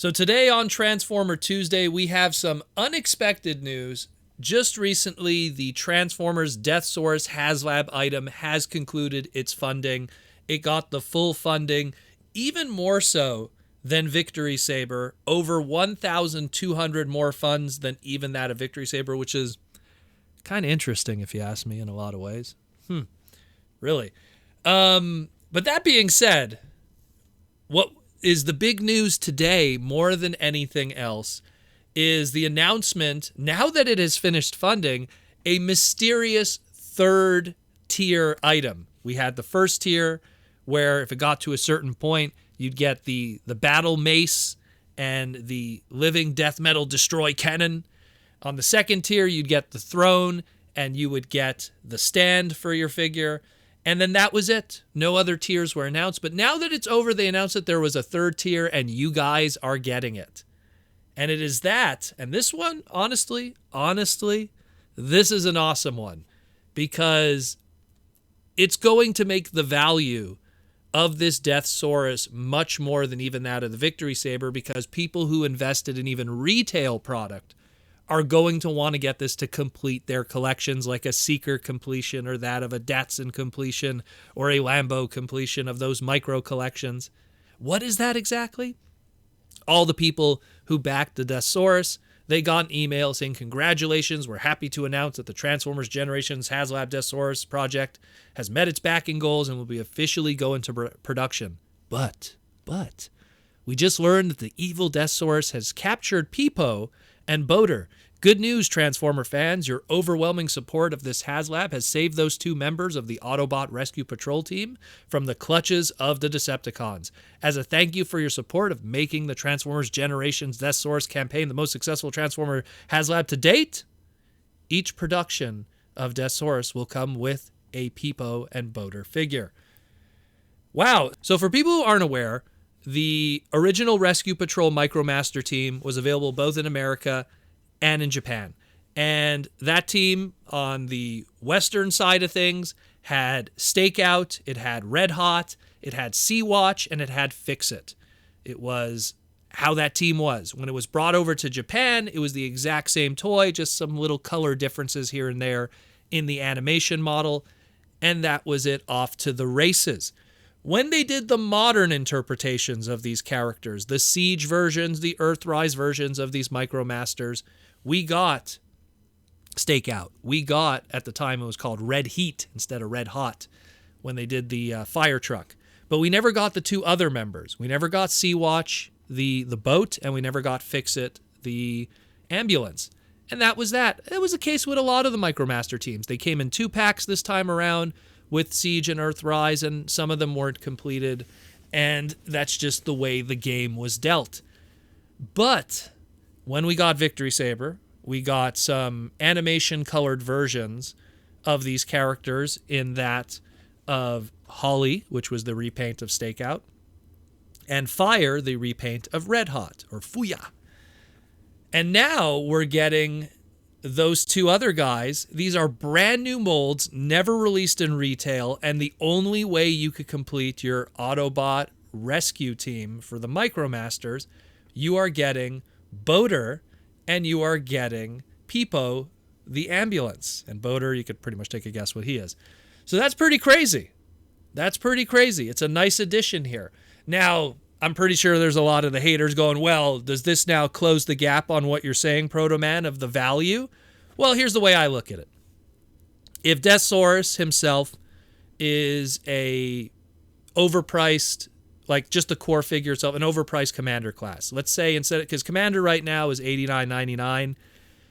So today on Transformer Tuesday, we have some unexpected news. Just recently, the Transformers Deathsaurus HasLab item has concluded its funding. It got the full funding, even more so than Victory Saber, over 1,200 more funds than even that of Victory Saber, which is kind of interesting if you ask me in a lot of ways. Really. But that being said, what is the big news today more than anything else is the announcement, now that it has finished funding, a mysterious third tier item. We had the first tier where if it got to a certain point, you'd get the battle mace and the living death metal destroy cannon. On the second tier, you'd get the throne and you would get the stand for your figure. And then that was it. No other tiers were announced. But now that it's over, they announced that there was a third tier and you guys are getting it. And it is that. And this one, honestly, this is an awesome one because it's going to make the value of this Deathsaurus much more than even that of the Victory Saber, because people who invested in even retail product are going to want to get this to complete their collections, like a Seeker completion or that of a Datsun completion or a Lambo completion of those micro collections. What is that exactly? All the people who backed the Deathsaurus, they got an email saying, congratulations, we're happy to announce that the Transformers Generations HasLab Deathsaurus project has met its backing goals and will be officially go into production. But, we just learned that the evil Deathsaurus has captured Pipo and Boater. Good news, Transformer fans. Your overwhelming support of this HasLab has saved those two members of the Autobot Rescue Patrol team from the clutches of the Decepticons. As a thank you for your support of making the Transformers Generations Deathsaurus campaign the most successful Transformer HasLab to date, each production of Deathsaurus will come with a Pipo and Boater figure. Wow. So for people who aren't aware, the original Rescue Patrol Micromaster team was available both in America and in Japan. And that team on the Western side of things had Stakeout, it had Red Hot, it had Seawatch, and it had Fixit. It was how that team was. When it was brought over to Japan, it was the exact same toy, just some little color differences here and there in the animation model. And that was it, off to the races. When they did the modern interpretations of these characters, the Siege versions, the Earthrise versions of these Micromasters, we got Stakeout. We got, at the time it was called Red Heat instead of Red Hot, when they did the fire truck. But we never got the two other members. We never got Seawatch, the boat, and we never got Fixit, the ambulance. And that was that. It was the case with a lot of the Micromaster teams. They came in 2-packs this time around with Siege and Earthrise, and some of them weren't completed, and that's just the way the game was dealt. But when we got Victory Saber, we got some animation-colored versions of these characters, in that of Holly, which was the repaint of Stakeout, and Fire, the repaint of Red Hot, or Fuya. And now we're getting those two other guys. These are brand new molds, never released in retail, and the only way you could complete your Autobot rescue team for the Micromasters, you are getting Boater and you are getting Pipo, the ambulance. And Boater, you could pretty much take a guess what he is. So that's pretty crazy. It's a nice addition here. Now, I'm pretty sure there's a lot of the haters going, well, does this now close the gap on what you're saying, Proto-Man, of the value? Well, here's the way I look at it. If Deathsaurus himself is a overpriced, like just the core figure itself, an overpriced Commander class. Let's say instead, because Commander right now is $89.99.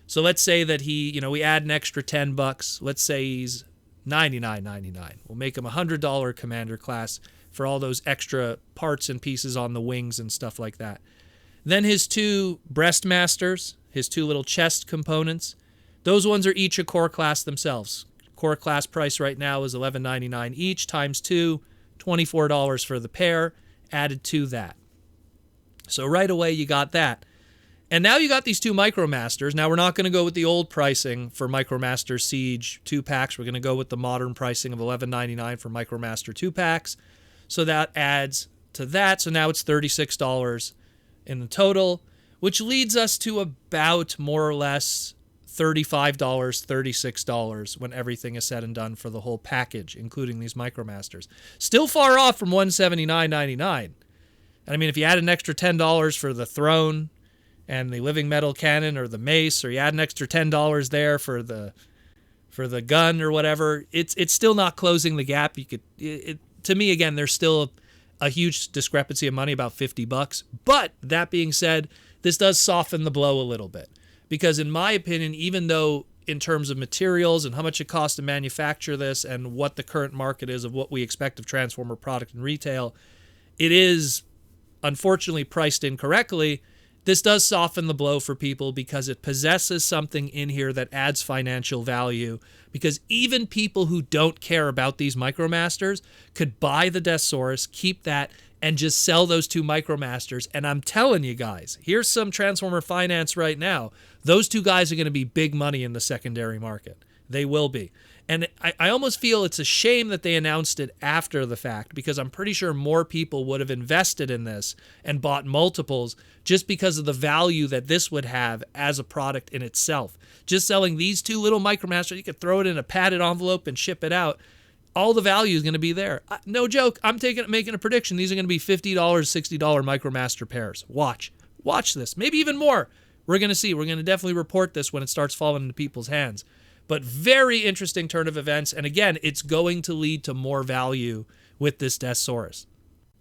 So let's say that we add an extra $10. Let's say he's $99.99. We'll make him a $100 Commander class for all those extra parts and pieces on the wings and stuff like that. Then his two Breastmasters, his two little chest components, those ones are each a core class themselves. Core class price right now is $11.99 each, times 2, $24 for the pair, added to that. So right away you got that. And now you got these two Micromasters. Now we're not going to go with the old pricing for Micromaster Siege 2-packs. We're going to go with the modern pricing of $11.99 for Micromaster 2-packs. So that adds to that. So now it's $36 in the total, which leads us to about more or less $35, $36 when everything is said and done for the whole package, including these Micromasters. Still far off from $179.99. And I mean, if you add an extra $10 for the throne and the living metal cannon or the mace, or you add an extra $10 there for the gun or whatever, it's still not closing the gap. To me, again, there's still a huge discrepancy of money, about $50. But that being said, this does soften the blow a little bit. Because in my opinion, even though in terms of materials and how much it costs to manufacture this and what the current market is of what we expect of Transformer product and retail, it is unfortunately priced incorrectly. This does soften the blow for people because it possesses something in here that adds financial value. Because even people who don't care about these Micromasters could buy the Deathsaurus, keep that, and just sell those two Micromasters. And I'm telling you guys, here's some Transformer finance right now. Those two guys are going to be big money in the secondary market. They will be. And I almost feel it's a shame that they announced it after the fact, because I'm pretty sure more people would have invested in this and bought multiples just because of the value that this would have as a product in itself. Just selling these two little Micromasters, you could throw it in a padded envelope and ship it out. All the value is going to be there. No joke. I'm making a prediction. These are going to be $50, $60 Micromaster pairs. Watch this. Maybe even more. We're going to see. We're going to definitely report this when it starts falling into people's hands. But very interesting turn of events. And again, it's going to lead to more value with this Deathsaurus.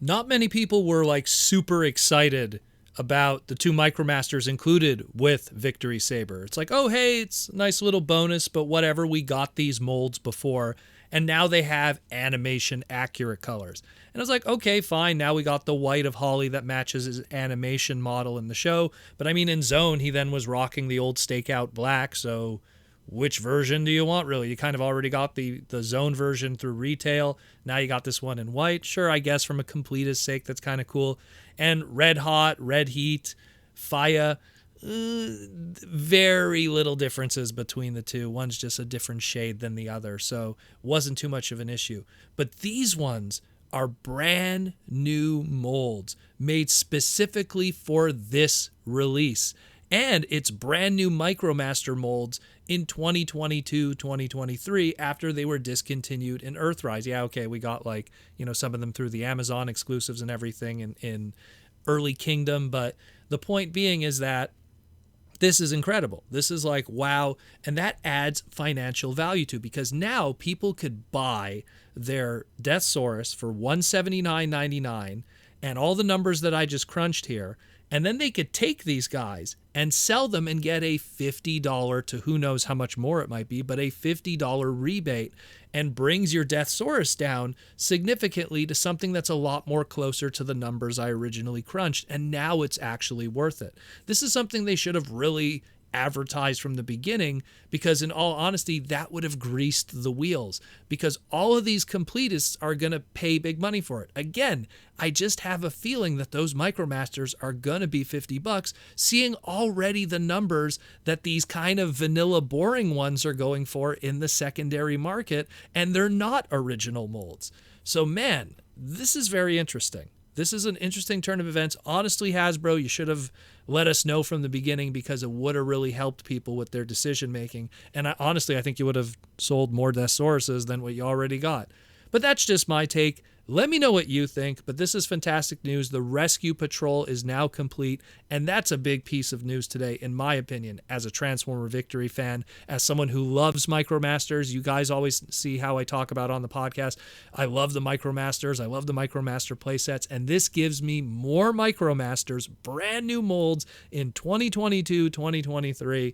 Not many people were like super excited about the two Micromasters included with Victory Saber. It's like, oh, hey, it's a nice little bonus, but whatever. We got these molds before. And now they have animation accurate colors. And I was like, okay, fine. Now we got the white of Holly that matches his animation model in the show. But I mean, in Zone, he then was rocking the old stakeout black. So which version do you want, really? You kind of already got the Zone version through retail. Now you got this one in white. Sure, I guess from a completist sake, that's kind of cool. And Red Hot, Red Heat, Fire. Very little differences between the two. One's just a different shade than the other, so wasn't too much of an issue. But these ones are brand new molds made specifically for this release. And it's brand new Micromaster molds in 2022, 2023 after they were discontinued in Earthrise. Yeah, okay, we got some of them through the Amazon exclusives and everything in early Kingdom, but the point being is that this is incredible. This is like, wow. And that adds financial value to, because now people could buy their Deathsaurus for $179.99 and all the numbers that I just crunched here. And then they could take these guys and sell them and get a $50 to who knows how much more it might be, but a $50 rebate, and brings your Deathsaurus down significantly to something that's a lot more closer to the numbers I originally crunched. And now it's actually worth it. This is something they should have really advertised from the beginning, because in all honesty, that would have greased the wheels, because all of these completists are going to pay big money for it. Again, I just have a feeling that those Micromasters are going to be $50, seeing already the numbers that these kind of vanilla boring ones are going for in the secondary market, and they're not original molds. So man, this is very interesting. This is an interesting turn of events. Honestly, Hasbro, you should have let us know from the beginning, because it would have really helped people with their decision making. And I think you would have sold more Deathsauruses than what you already got. But that's just my take. Let me know what you think, but this is fantastic news. The Rescue Patrol is now complete, and that's a big piece of news today, in my opinion, as a Transformer Victory fan, as someone who loves Micromasters. You guys always see how I talk about on the podcast. I love the Micromasters. I love the Micromaster playsets, and this gives me more Micromasters, brand new molds in 2022, 2023.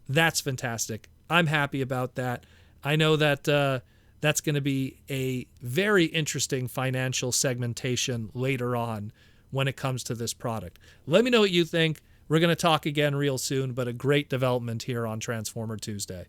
That's fantastic. I'm happy about that. I know that that's going to be a very interesting financial segmentation later on when it comes to this product. Let me know what you think. We're going to talk again real soon, but a great development here on Transformer Tuesday.